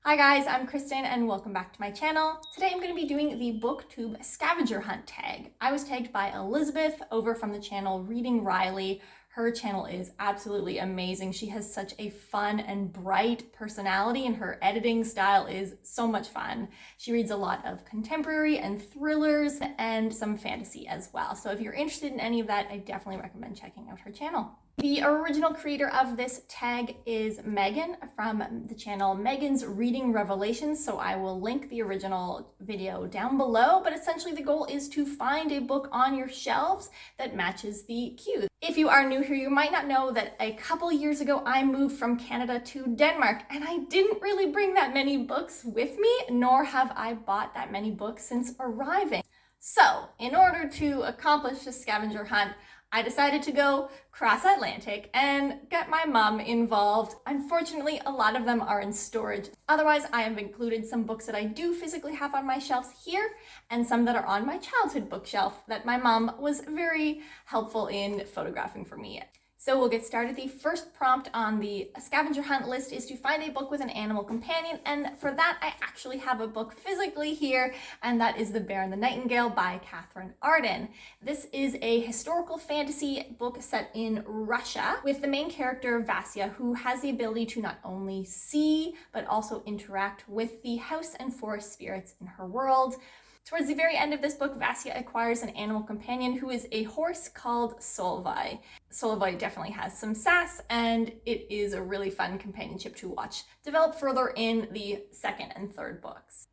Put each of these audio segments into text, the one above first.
Hi guys, I'm Kristen and welcome back to my channel. Today I'm going to be doing the BookTube Scavenger Hunt tag. I was tagged by Elizabeth over from the channel Reading Riley. Her channel is absolutely amazing. She has such a fun and bright personality and her editing style is so much fun. She reads a lot of contemporary and thrillers and some fantasy as well. So if you're interested in any of that, I definitely recommend checking out her channel. The original creator of this tag is Megan from the channel Megan's Reading Revelations, so I will link the original video down below, but essentially the goal is to find a book on your shelves that matches the cues. If you are new here, you might not know that a couple years ago I moved from Canada to Denmark and I didn't really bring that many books with me, nor have I bought that many books since arriving. So in order to accomplish this scavenger hunt, I decided to go cross-Atlantic and get my mom involved. Unfortunately, a lot of them are in storage. Otherwise, I have included some books that I do physically have on my shelves here and some that are on my childhood bookshelf that my mom was very helpful in photographing for me. So we'll get started. The first prompt on the scavenger hunt list is to find a book with an animal companion, and for that I actually have a book physically here, and that is The Bear and the Nightingale by Catherine Arbonne. This is a historical fantasy book set in Russia with the main character Vasya, who has the ability to not only see but also interact with the house and forest spirits in her world. Towards the very end of this book, Vasya acquires an animal companion who is a horse called Solvay. Solvay definitely has some sass, and it is a really fun companionship to watch develop further in the second and third books.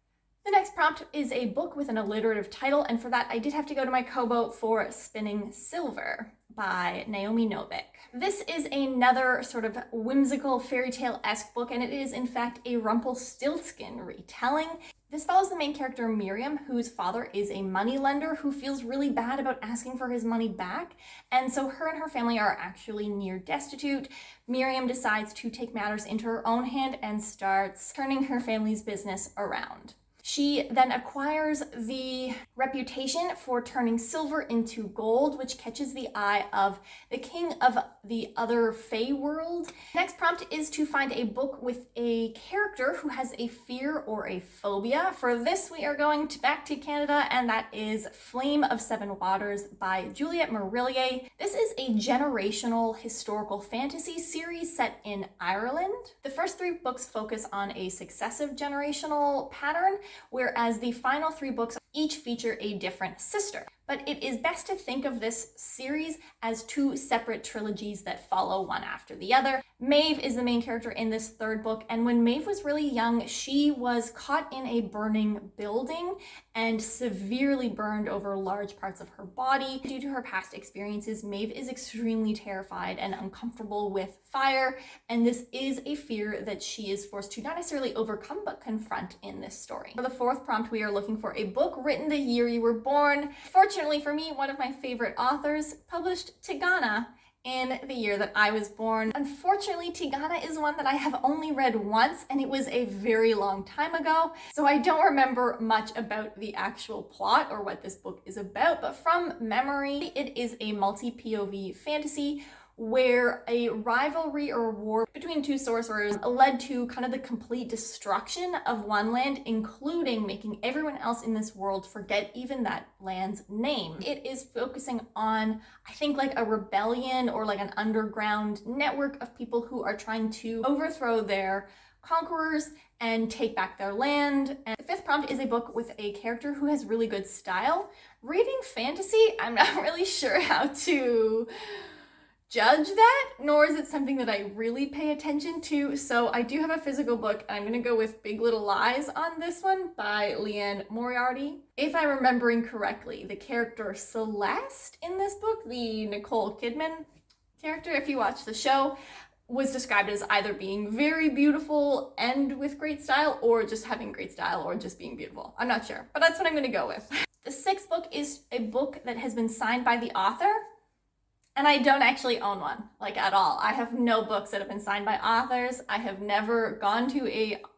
The next prompt is a book with an alliterative title, and for that I did have to go to my Kobo for Spinning Silver by Naomi Novik. This is another sort of whimsical fairy tale-esque book, and it is in fact a Rumpelstiltskin retelling. This follows the main character Miriam, whose father is a moneylender who feels really bad about asking for his money back, and so her and her family are actually near destitute. Miriam decides to take matters into her own hand and starts turning her family's business around. She then acquires the reputation for turning silver into gold, which catches the eye of the king of the other Fey world. Next prompt is to find a book with a character who has a fear or a phobia. For this, we are going back to Canada, and that is Flame of Sevenwaters by Juliette Marillier. This is a generational historical fantasy series set in Ireland. The first three books focus on a successive generational pattern, whereas the final three books each feature a different sister. But it is best to think of this series as two separate trilogies that follow one after the other. Maeve is the main character in this third book, and when Maeve was really young, she was caught in a burning building and severely burned over large parts of her body. Due to her past experiences, Maeve is extremely terrified and uncomfortable with fire, and this is a fear that she is forced to not necessarily overcome but confront in this story. For the fourth prompt, we are looking for a book written the year you were born. Fortunately for me, one of my favorite authors published Tigana in the year that I was born. Unfortunately, Tigana is one that I have only read once, and it was a very long time ago, so I don't remember much about the actual plot or what this book is about, but from memory, it is a multi-POV fantasy where a rivalry or war between two sorcerers led to kind of the complete destruction of one land, including making everyone else in this world forget even that land's name. It is focusing on, I think, like a rebellion or like an underground network of people who are trying to overthrow their conquerors and take back their land. And the fifth prompt is a book with a character who has really good style. Reading fantasy, I'm not really sure how to judge that, nor is it something that I really pay attention to. So I do have a physical book, and I'm gonna go with Big Little Lies on this one by Leanne Moriarty. If I'm remembering correctly, the character Celeste in this book, the Nicole Kidman character, if you watch the show, was described as either being very beautiful and with great style, or just having great style, or just being beautiful. I'm not sure, but that's what I'm gonna go with. The sixth book is a book that has been signed by the author, and I don't actually own one, like at all. I have no books that have been signed by authors. I have never gone to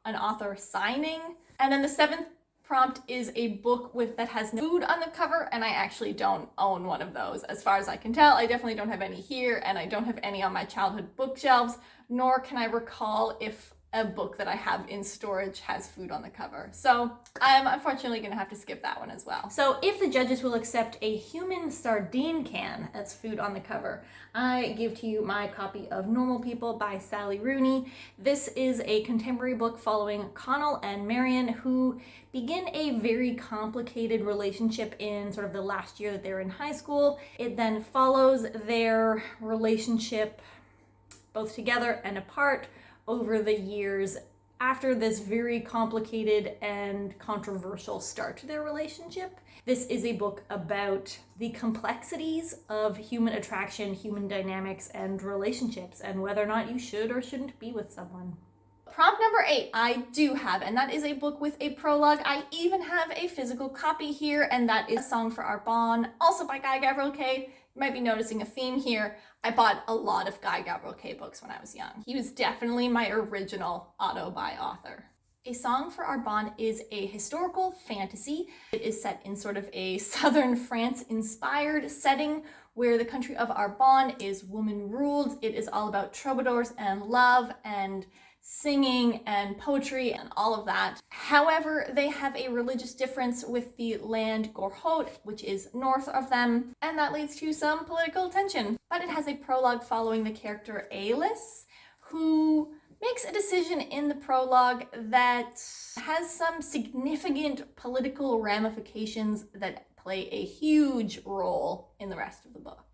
an author signing. And then the seventh prompt is a book that has food on the cover, and I actually don't own one of those. As far as I can tell, I definitely don't have any here, and I don't have any on my childhood bookshelves, nor can I recall if a book that I have in storage has food on the cover. So I'm unfortunately gonna have to skip that one as well. So if the judges will accept a human sardine can as food on the cover, I give to you my copy of Normal People by Sally Rooney. This is a contemporary book following Connell and Marion, who begin a very complicated relationship in sort of the last year that they're in high school. It then follows their relationship both together and apart over the years after this very complicated and controversial start to their relationship. This is a book about the complexities of human attraction, human dynamics, and relationships, and whether or not you should or shouldn't be with someone. Prompt number 8 I do have, and that is a book with a prologue. I even have a physical copy here, and that is A Song for Arbonne, also by Guy Gavriel Kay. You might be noticing a theme here. I bought a lot of Guy Gavriel Kay books when I was young. He was definitely my original auto-buy author. A Song for Arbonne is a historical fantasy. It is set in sort of a southern France-inspired setting where the country of Arbonne is woman-ruled. It is all about troubadours and love and singing and poetry and all of that. However, they have a religious difference with the land Gorhot, which is north of them, and that leads to some political tension. But it has a prologue following the character Alis, who makes a decision in the prologue that has some significant political ramifications that play a huge role in the rest of the book.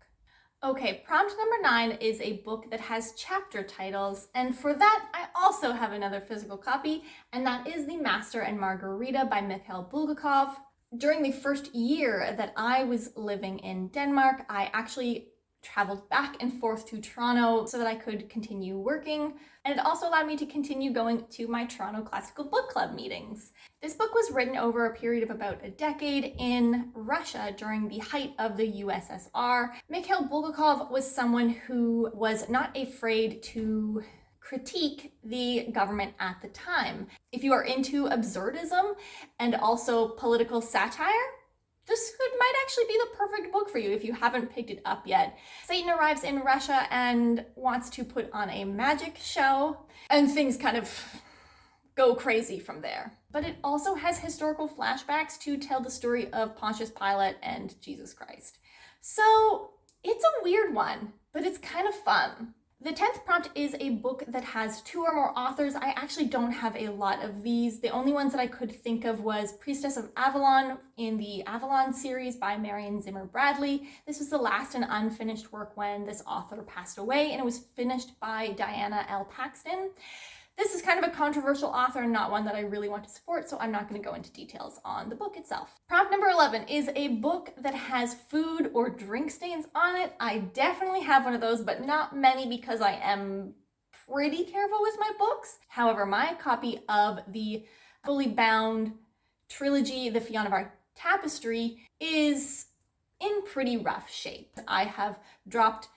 Okay, prompt number 9 is a book that has chapter titles, and for that I also have another physical copy, and that is the Master and Margarita by Mikhail Bulgakov. During the first year that I was living in Denmark, I actually traveled back and forth to Toronto so that I could continue working, and it also allowed me to continue going to my Toronto Classical Book Club meetings. This book was written over a period of about a decade in Russia during the height of the USSR. Mikhail Bulgakov was someone who was not afraid to critique the government at the time. If you are into absurdism and also political satire, this might actually be the perfect book for you if you haven't picked it up yet. Satan arrives in Russia and wants to put on a magic show, and things kind of go crazy from there. But it also has historical flashbacks to tell the story of Pontius Pilate and Jesus Christ. So it's a weird one, but it's kind of fun. The 10th prompt is a book that has 2 or more authors. I actually don't have a lot of these. The only ones that I could think of was Priestess of Avalon in the Avalon series by Marion Zimmer Bradley. This was the last and unfinished work when this author passed away, and it was finished by Diana L. Paxton. This is kind of a controversial author and not one that I really want to support, so I'm not going to go into details on the book itself. Prompt number 11 is a book that has food or drink stains on it. I definitely have one of those, but not many because I am pretty careful with my books. However, my copy of the fully bound trilogy, the Fiannabar Tapestry, is in pretty rough shape. I have dropped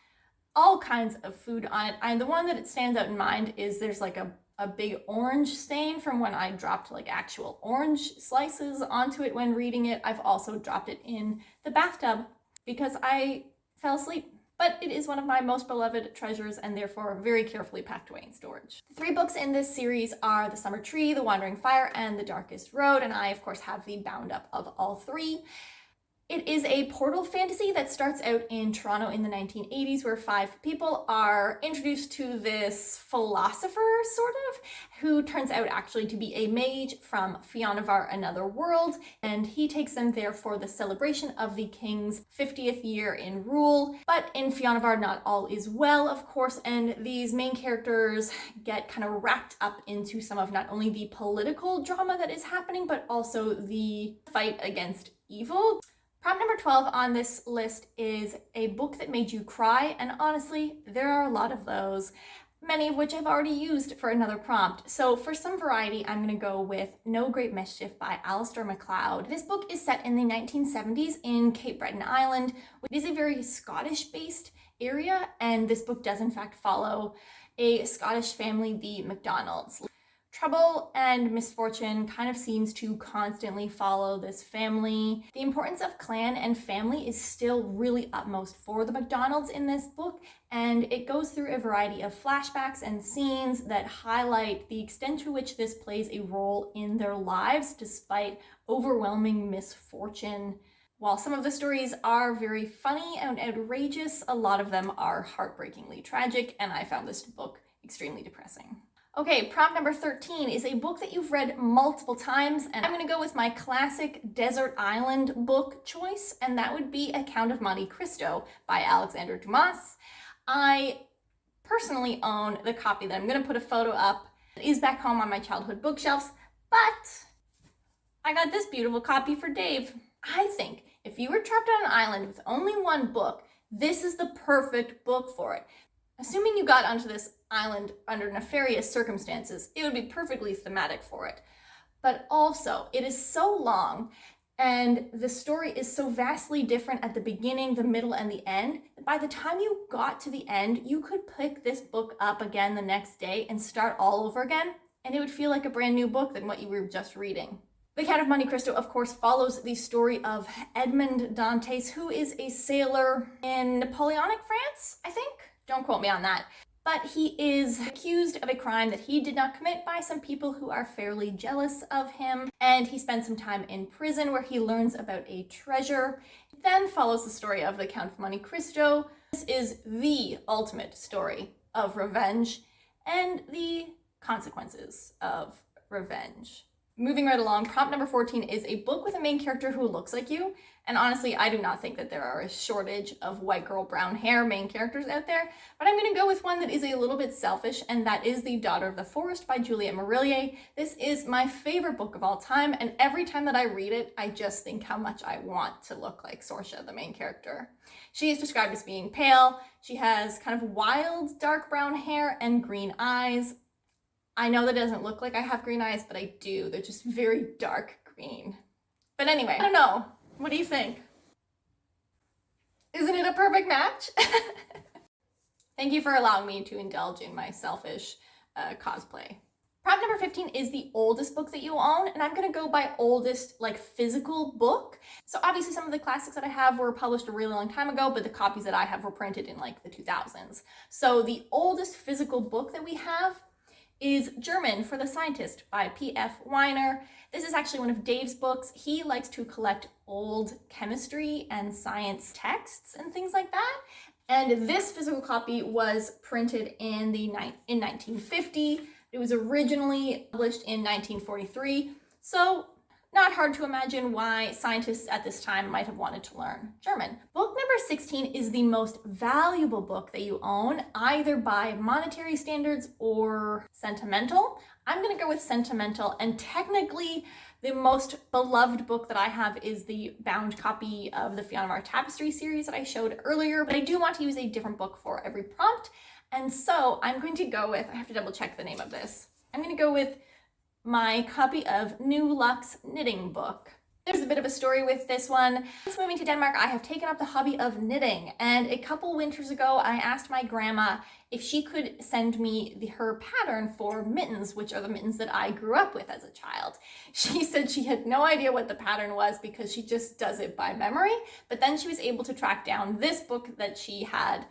all kinds of food on it, and the one that it stands out in mind is there's like a big orange stain from when I dropped like actual orange slices onto it when reading it. I've also dropped it in the bathtub because I fell asleep. But it is one of my most beloved treasures and therefore very carefully packed away in storage. The 3 books in this series are The Summer Tree, The Wandering Fire, and The Darkest Road, and I of course have the bound up of all 3. It is a portal fantasy that starts out in Toronto in the 1980s, where 5 people are introduced to this philosopher, sort of, who turns out actually to be a mage from Fiannabar, another world, and he takes them there for the celebration of the king's 50th year in rule. But in Fiannabar, not all is well, of course, and these main characters get kind of wrapped up into some of not only the political drama that is happening, but also the fight against evil. Prompt number 12 on this list is a book that made you cry, and honestly, there are a lot of those, many of which I've already used for another prompt. So for some variety, I'm going to go with No Great Mischief by Alistair MacLeod. This book is set in the 1970s in Cape Breton Island, which is a very Scottish-based area, and this book does in fact follow a Scottish family, the MacDonalds. Trouble and misfortune kind of seems to constantly follow this family. The importance of clan and family is still really utmost for the MacDonalds in this book, and it goes through a variety of flashbacks and scenes that highlight the extent to which this plays a role in their lives despite overwhelming misfortune. While some of the stories are very funny and outrageous, a lot of them are heartbreakingly tragic, and I found this book extremely depressing. Okay, prompt number 13 is a book that you've read multiple times, and I'm going to go with my classic desert island book choice, and that would be A Count of Monte Cristo by Alexander Dumas. I personally own the copy that I'm going to put a photo up. It is back home on my childhood bookshelves, but I got this beautiful copy for Dave. I think if you were trapped on an island with only one book, this is the perfect book for it. Assuming you got onto this island under nefarious circumstances, it would be perfectly thematic for it. But also, it is so long, and the story is so vastly different at the beginning, the middle, and the end, that by the time you got to the end, you could pick this book up again the next day and start all over again, and it would feel like a brand new book than what you were just reading. The Count of Monte Cristo, of course, follows the story of Edmond Dantes, who is a sailor in Napoleonic France, I think. Don't quote me on that. But he is accused of a crime that he did not commit by some people who are fairly jealous of him. And he spends some time in prison where he learns about a treasure. It then follows the story of the Count of Monte Cristo. This is the ultimate story of revenge and the consequences of revenge. Moving right along, prompt number 14 is a book with a main character who looks like you. And honestly, I do not think that there are a shortage of white girl, brown hair main characters out there, but I'm going to go with one that is a little bit selfish, and that is The Daughter of the Forest by Juliette Marillier. This is my favorite book of all time, and every time that I read it, I just think how much I want to look like Sorsha, the main character. She is described as being pale. She has kind of wild, dark brown hair and green eyes. I know that doesn't look like I have green eyes, but I do. They're just very dark green. But anyway, I don't know. What do you think? Isn't it a perfect match? Thank you for allowing me to indulge in my selfish cosplay. Prompt number 15 is the oldest book that you own, and I'm gonna go by oldest, like, physical book. So obviously some of the classics that I have were published a really long time ago, but the copies that I have were printed in like the 2000s. So the oldest physical book that we have is German for the Scientist by P.F. Weiner. This is actually one of Dave's books. He likes to collect old chemistry and science texts and things like that. And this physical copy was printed in 1950. It was originally published in 1943. So not hard to imagine why scientists at this time might have wanted to learn German. Book number 16 is the most valuable book that you own, either by monetary standards or sentimental. I'm gonna go with sentimental, and technically the most beloved book that I have is the bound copy of the Fiannabar Tapestry series that I showed earlier, but I do want to use a different book for every prompt. And so I'm going to go with, I have to double check the name of this. I'm gonna go with my copy of New Luck's knitting book. There's a bit of a story with this one. Since moving to Denmark, I have taken up the hobby of knitting, and a couple winters ago, I asked my grandma if she could send me her pattern for mittens, which are the mittens that I grew up with as a child. She said she had no idea what the pattern was because she just does it by memory, but then she was able to track down this book that she had,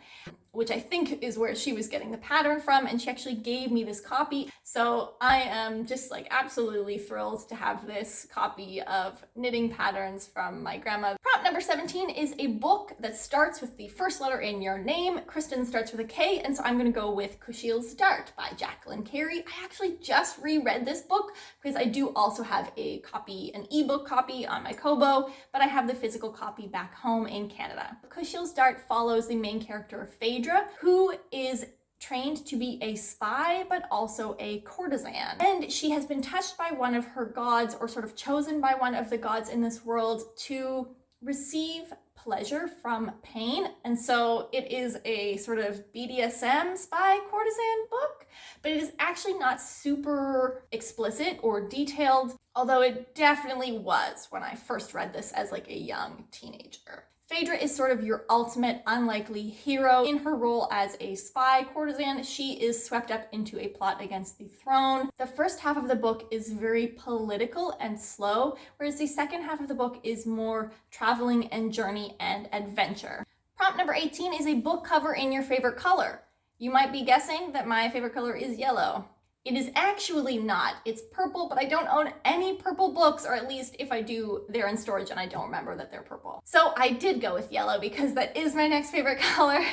which I think is where she was getting the pattern from, and she actually gave me this copy. So I am just like absolutely thrilled to have this copy of knitting patterns from my grandma. Prompt number 17 is a book that starts with the first letter in your name. Kristen starts with a K, and so I'm gonna go with Kushiel's Dart by Jacqueline Carey. I actually just reread this book because I do also have a copy, an ebook copy on my Kobo, but I have the physical copy back home in Canada. Kushiel's Dart follows the main character, Phaedra, who is trained to be a spy, but also a courtesan. And she has been touched by one of her gods, or sort of chosen by one of the gods in this world to receive pleasure from pain. And so it is a sort of BDSM spy courtesan book, but it is actually not super explicit or detailed, although it definitely was when I first read this as like a young teenager. Phaedra is sort of your ultimate unlikely hero. In her role as a spy courtesan, she is swept up into a plot against the throne. The first half of the book is very political and slow, whereas the second half of the book is more traveling and journey and adventure. Prompt number 18 is a book cover in your favorite color. You might be guessing that my favorite color is yellow. It is actually not. It's purple, but I don't own any purple books, or at least if I do, they're in storage and I don't remember that they're purple. So I did go with yellow because that is my next favorite color,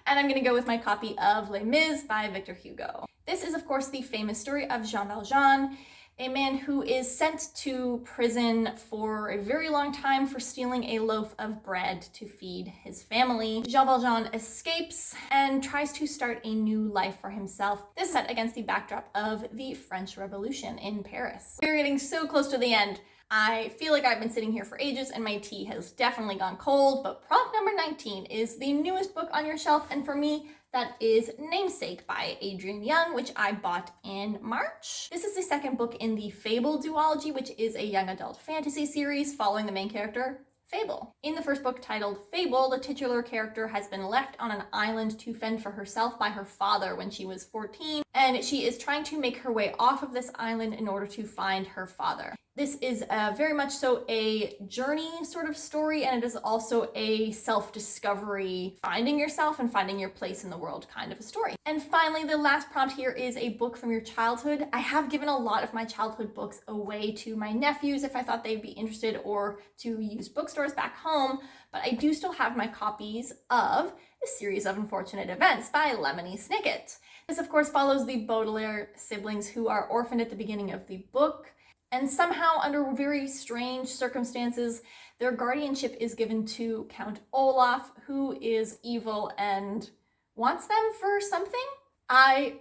and I'm gonna go with my copy of Les Mis by Victor Hugo. This is, of course, the famous story of Jean Valjean, a man who is sent to prison for a very long time for stealing a loaf of bread to feed his family. Jean Valjean escapes and tries to start a new life for himself. This is set against the backdrop of the French Revolution in Paris. We're getting so close to the end. I feel like I've been sitting here for ages and my tea has definitely gone cold, but prompt number 19 is the newest book on your shelf, and for me, that is Namesake by Adrienne Young, which I bought in March. This is the second book in the Fable duology, which is a young adult fantasy series following the main character, Fable. In the first book, titled Fable, the titular character has been left on an island to fend for herself by her father when she was 14, and she is trying to make her way off of this island in order to find her father. This is very much so a journey sort of story, and it is also a self-discovery, finding yourself and finding your place in the world kind of a story. And finally, the last prompt here is a book from your childhood. I have given a lot of my childhood books away to my nephews if I thought they'd be interested, or to use bookstores back home, but I do still have my copies of A Series of Unfortunate Events by Lemony Snicket. This, of course, follows the Baudelaire siblings who are orphaned at the beginning of the book. And somehow, under very strange circumstances, their guardianship is given to Count Olaf, who is evil and wants them for something. I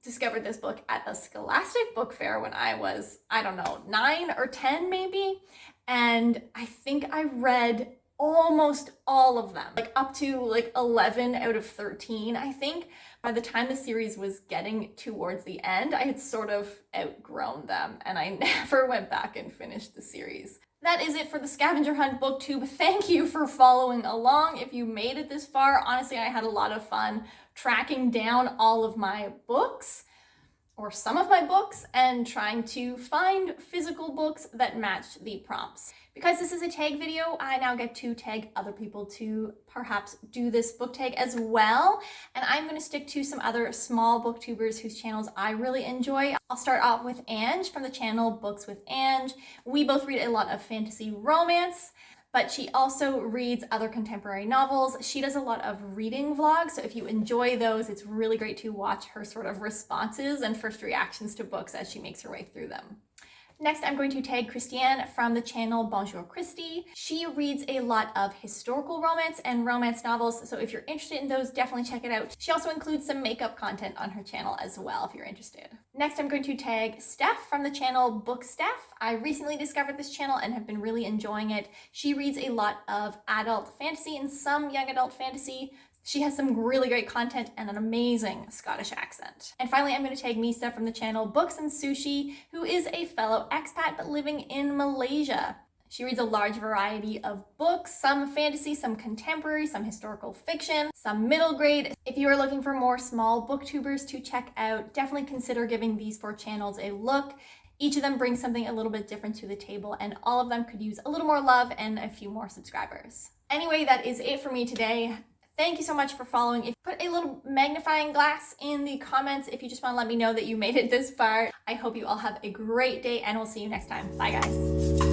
discovered this book at the Scholastic Book Fair when I was, I don't know, 9 or 10 maybe. And I think I read almost all of them, like up to like 11 out of 13, I think. By the time the series was getting towards the end, I had sort of outgrown them and I never went back and finished the series. That is it for the Scavenger Hunt BookTube. Thank you for following along. If you made it this far, honestly, I had a lot of fun tracking down all of my books, or some of my books, and trying to find physical books that matched the prompts. Because this is a tag video, I now get to tag other people to perhaps do this book tag as well. And I'm going to stick to some other small booktubers whose channels I really enjoy. I'll start off with Ange from the channel Books with Ange. We both read a lot of fantasy romance, but she also reads other contemporary novels. She does a lot of reading vlogs, so if you enjoy those, it's really great to watch her sort of responses and first reactions to books as she makes her way through them. Next, I'm going to tag Christiane from the channel Bonjour Christy. She reads a lot of historical romance and romance novels, so if you're interested in those, definitely check it out. She also includes some makeup content on her channel as well, if you're interested. Next, I'm going to tag Steph from the channel Book Steph. I recently discovered this channel and have been really enjoying it. She reads a lot of adult fantasy and some young adult fantasy. She has some really great content and an amazing Scottish accent. And finally, I'm going to tag Misa from the channel Books and Sushi, who is a fellow expat but living in Malaysia. She reads a large variety of books, some fantasy, some contemporary, some historical fiction, some middle grade. If you are looking for more small booktubers to check out, definitely consider giving these 4 channels a look. Each of them brings something a little bit different to the table, and all of them could use a little more love and a few more subscribers. Anyway, that is it for me today. Thank you so much for following. If put a little magnifying glass in the comments if you just want to let me know that you made it this far. I hope you all have a great day, and we'll see you next time. Bye, guys.